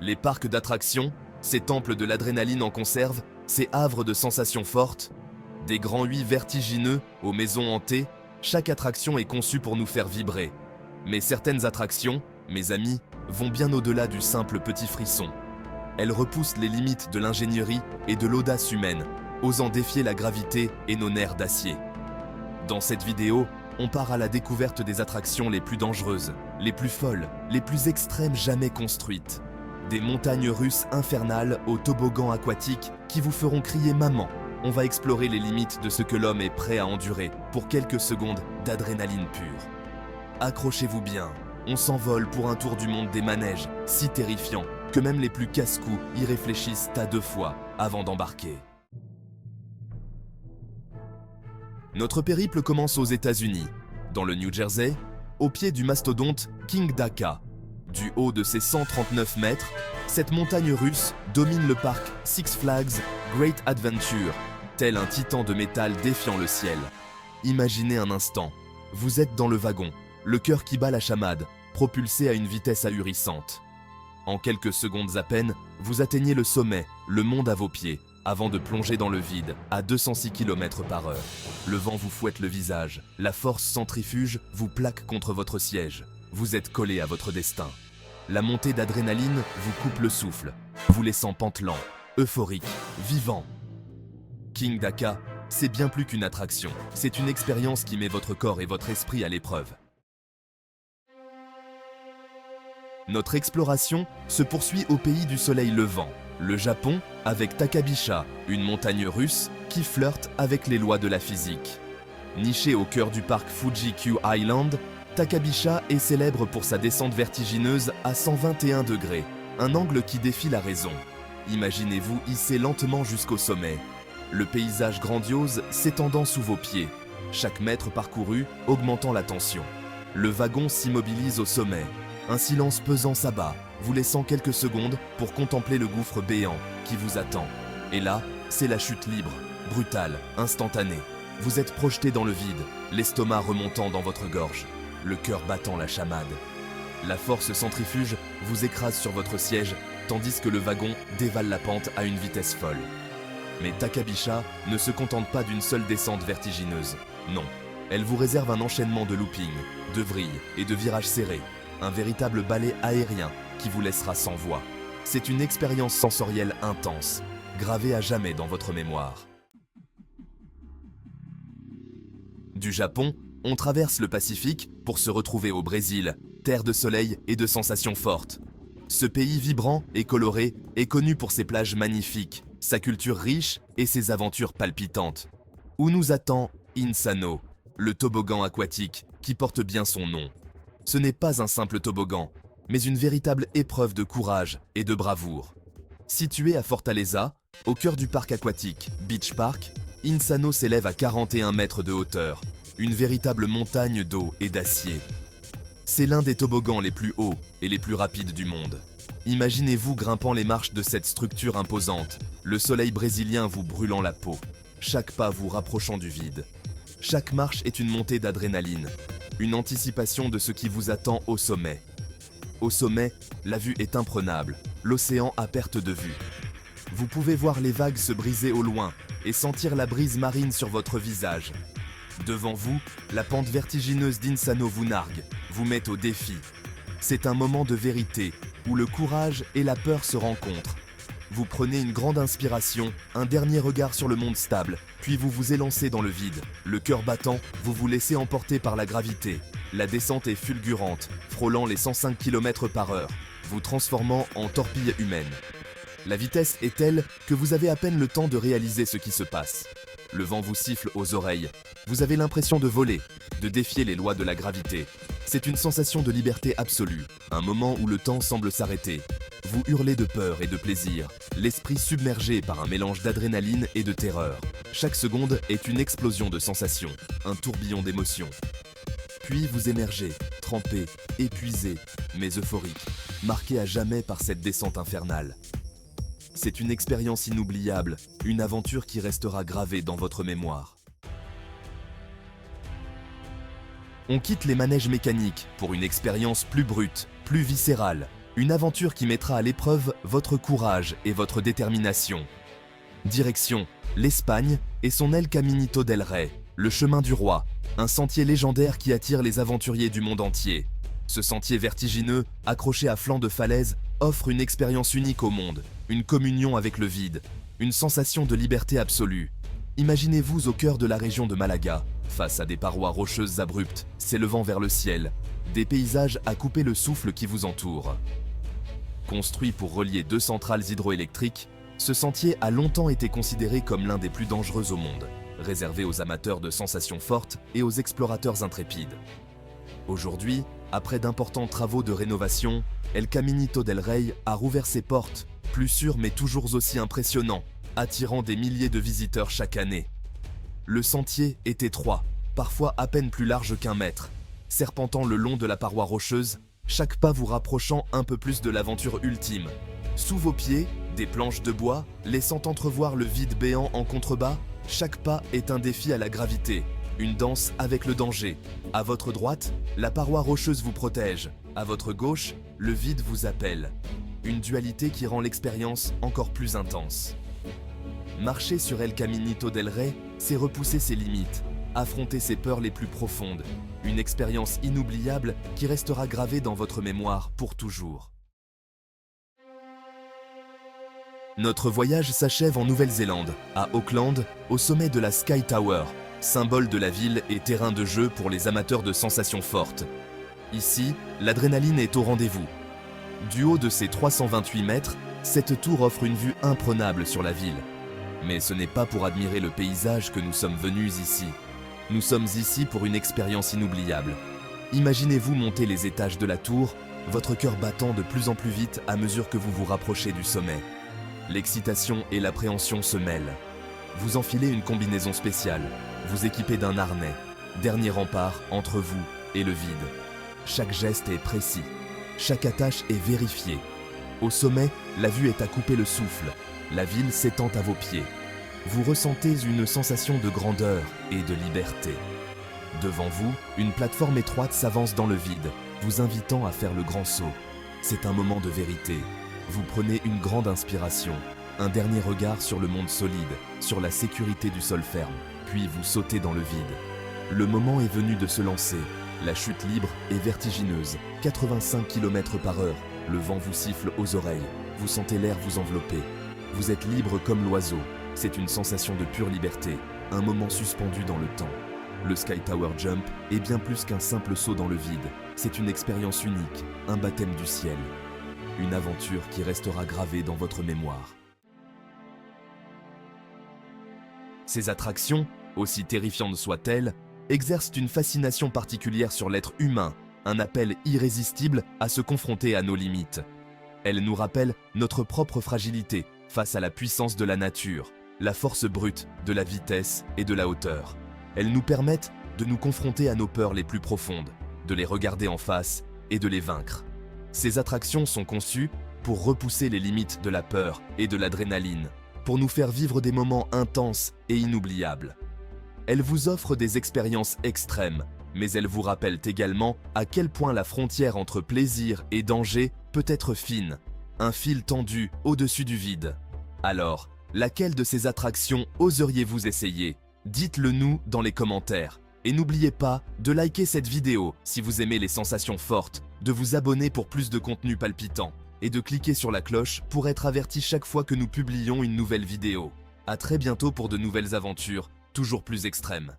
Les parcs d'attractions, ces temples de l'adrénaline en conserve, ces havres de sensations fortes, des grands huis vertigineux aux maisons hantées, chaque attraction est conçue pour nous faire vibrer. Mais certaines attractions, mes amis, vont bien au-delà du simple petit frisson. Elles repoussent les limites de l'ingénierie et de l'audace humaine, osant défier la gravité et nos nerfs d'acier. Dans cette vidéo, on part à la découverte des attractions les plus dangereuses, les plus folles, les plus extrêmes jamais construites. Des montagnes russes infernales aux toboggans aquatiques qui vous feront crier maman. On va explorer les limites de ce que l'homme est prêt à endurer pour quelques secondes d'adrénaline pure. Accrochez-vous bien, on s'envole pour un tour du monde des manèges, si terrifiant que même les plus casse-cou y réfléchissent à 2 fois avant d'embarquer. Notre périple commence aux États-Unis, dans le New Jersey, au pied du mastodonte Kingda. Du haut de ses 139 mètres, cette montagne russe domine le parc Six Flags Great Adventure, tel un titan de métal défiant le ciel. Imaginez un instant, vous êtes dans le wagon, le cœur qui bat la chamade, propulsé à une vitesse ahurissante. En quelques secondes à peine, vous atteignez le sommet, le monde à vos pieds, avant de plonger dans le vide, à 206 km/h. Le vent vous fouette le visage, la force centrifuge vous plaque contre votre siège. Vous êtes collé à votre destin. La montée d'adrénaline vous coupe le souffle, vous laissant pantelant, euphorique, vivant. Kingda, c'est bien plus qu'une attraction, c'est une expérience qui met votre corps et votre esprit à l'épreuve. Notre exploration se poursuit au pays du soleil levant, le Japon, avec Takabisha, une montagne russe qui flirte avec les lois de la physique. Nichée au cœur du parc Fuji-Q Island, Takabisha est célèbre pour sa descente vertigineuse à 121 degrés, un angle qui défie la raison. Imaginez-vous hisser lentement jusqu'au sommet. Le paysage grandiose s'étendant sous vos pieds, chaque mètre parcouru augmentant la tension. Le wagon s'immobilise au sommet. Un silence pesant s'abat, vous laissant quelques secondes pour contempler le gouffre béant qui vous attend. Et là, c'est la chute libre, brutale, instantanée. Vous êtes projeté dans le vide, l'estomac remontant dans votre gorge, le cœur battant la chamade. La force centrifuge vous écrase sur votre siège, tandis que le wagon dévale la pente à une vitesse folle. Mais Takabisha ne se contente pas d'une seule descente vertigineuse. Non, elle vous réserve un enchaînement de loopings, de vrilles et de virages serrés. Un véritable ballet aérien qui vous laissera sans voix. C'est une expérience sensorielle intense, gravée à jamais dans votre mémoire. Du Japon, on traverse le Pacifique pour se retrouver au Brésil, terre de soleil et de sensations fortes. Ce pays vibrant et coloré est connu pour ses plages magnifiques, sa culture riche et ses aventures palpitantes. Où nous attend Insano, le toboggan aquatique qui porte bien son nom. Ce n'est pas un simple toboggan, mais une véritable épreuve de courage et de bravoure. Situé à Fortaleza, au cœur du parc aquatique Beach Park, Insano s'élève à 41 mètres de hauteur, une véritable montagne d'eau et d'acier. C'est l'un des toboggans les plus hauts et les plus rapides du monde. Imaginez-vous grimpant les marches de cette structure imposante, le soleil brésilien vous brûlant la peau, chaque pas vous rapprochant du vide. Chaque marche est une montée d'adrénaline, une anticipation de ce qui vous attend au sommet. Au sommet, la vue est imprenable, l'océan à perte de vue. Vous pouvez voir les vagues se briser au loin et sentir la brise marine sur votre visage. Devant vous, la pente vertigineuse d'Insano vous nargue, vous met au défi. C'est un moment de vérité, où le courage et la peur se rencontrent. Vous prenez une grande inspiration, un dernier regard sur le monde stable, puis vous vous élancez dans le vide. Le cœur battant, vous vous laissez emporter par la gravité. La descente est fulgurante, frôlant les 105 km/h, vous transformant en torpille humaine. La vitesse est telle que vous avez à peine le temps de réaliser ce qui se passe. Le vent vous siffle aux oreilles. Vous avez l'impression de voler, de défier les lois de la gravité. C'est une sensation de liberté absolue, un moment où le temps semble s'arrêter. Vous hurlez de peur et de plaisir, l'esprit submergé par un mélange d'adrénaline et de terreur. Chaque seconde est une explosion de sensations, un tourbillon d'émotions. Puis vous émergez, trempé, épuisé, mais euphorique, marqué à jamais par cette descente infernale. C'est une expérience inoubliable, une aventure qui restera gravée dans votre mémoire. On quitte les manèges mécaniques pour une expérience plus brute, plus viscérale. Une aventure qui mettra à l'épreuve votre courage et votre détermination. Direction l'Espagne et son El Caminito del Rey, le chemin du roi, un sentier légendaire qui attire les aventuriers du monde entier. Ce sentier vertigineux, accroché à flanc de falaise, offre une expérience unique au monde, une communion avec le vide, une sensation de liberté absolue. Imaginez-vous au cœur de la région de Malaga, face à des parois rocheuses abruptes, s'élevant vers le ciel, des paysages à couper le souffle qui vous entourent. Construit pour relier deux centrales hydroélectriques, ce sentier a longtemps été considéré comme l'un des plus dangereux au monde, réservé aux amateurs de sensations fortes et aux explorateurs intrépides. Aujourd'hui, après d'importants travaux de rénovation, El Caminito del Rey a rouvert ses portes, plus sûr mais toujours aussi impressionnant, attirant des milliers de visiteurs chaque année. Le sentier est étroit, parfois à peine plus large qu'1 mètre. Serpentant le long de la paroi rocheuse, chaque pas vous rapprochant un peu plus de l'aventure ultime. Sous vos pieds, des planches de bois, laissant entrevoir le vide béant en contrebas, chaque pas est un défi à la gravité, une danse avec le danger. À votre droite, la paroi rocheuse vous protège. À votre gauche, le vide vous appelle. Une dualité qui rend l'expérience encore plus intense. Marcher sur El Caminito del Rey, c'est repousser ses limites, affronter ses peurs les plus profondes. Une expérience inoubliable qui restera gravée dans votre mémoire pour toujours. Notre voyage s'achève en Nouvelle-Zélande, à Auckland, au sommet de la Sky Tower, symbole de la ville et terrain de jeu pour les amateurs de sensations fortes. Ici, l'adrénaline est au rendez-vous. Du haut de ses 328 mètres, cette tour offre une vue imprenable sur la ville. Mais ce n'est pas pour admirer le paysage que nous sommes venus ici. Nous sommes ici pour une expérience inoubliable. Imaginez-vous monter les étages de la tour, votre cœur battant de plus en plus vite à mesure que vous vous rapprochez du sommet. L'excitation et l'appréhension se mêlent. Vous enfilez une combinaison spéciale, vous équipez d'un harnais, dernier rempart entre vous et le vide. Chaque geste est précis, chaque attache est vérifiée. Au sommet, la vue est à couper le souffle, la ville s'étend à vos pieds. Vous ressentez une sensation de grandeur et de liberté. Devant vous, une plateforme étroite s'avance dans le vide, vous invitant à faire le grand saut. C'est un moment de vérité. Vous prenez une grande inspiration, un dernier regard sur le monde solide, sur la sécurité du sol ferme, puis vous sautez dans le vide. Le moment est venu de se lancer. La chute libre est vertigineuse, 85 km/h. Le vent vous siffle aux oreilles, vous sentez l'air vous envelopper. Vous êtes libre comme l'oiseau. C'est une sensation de pure liberté, un moment suspendu dans le temps. Le Sky Tower Jump est bien plus qu'un simple saut dans le vide. C'est une expérience unique, un baptême du ciel. Une aventure qui restera gravée dans votre mémoire. Ces attractions, aussi terrifiantes soient-elles, exercent une fascination particulière sur l'être humain, un appel irrésistible à se confronter à nos limites. Elles nous rappellent notre propre fragilité face à la puissance de la nature, la force brute de la vitesse et de la hauteur. Elles nous permettent de nous confronter à nos peurs les plus profondes, de les regarder en face et de les vaincre. Ces attractions sont conçues pour repousser les limites de la peur et de l'adrénaline, pour nous faire vivre des moments intenses et inoubliables. Elles vous offrent des expériences extrêmes, mais elles vous rappellent également à quel point la frontière entre plaisir et danger peut être fine, un fil tendu au-dessus du vide. Alors, laquelle de ces attractions oseriez-vous essayer? Dites-le nous dans les commentaires. Et n'oubliez pas de liker cette vidéo si vous aimez les sensations fortes, de vous abonner pour plus de contenu palpitant et de cliquer sur la cloche pour être averti chaque fois que nous publions une nouvelle vidéo. À très bientôt pour de nouvelles aventures, toujours plus extrêmes.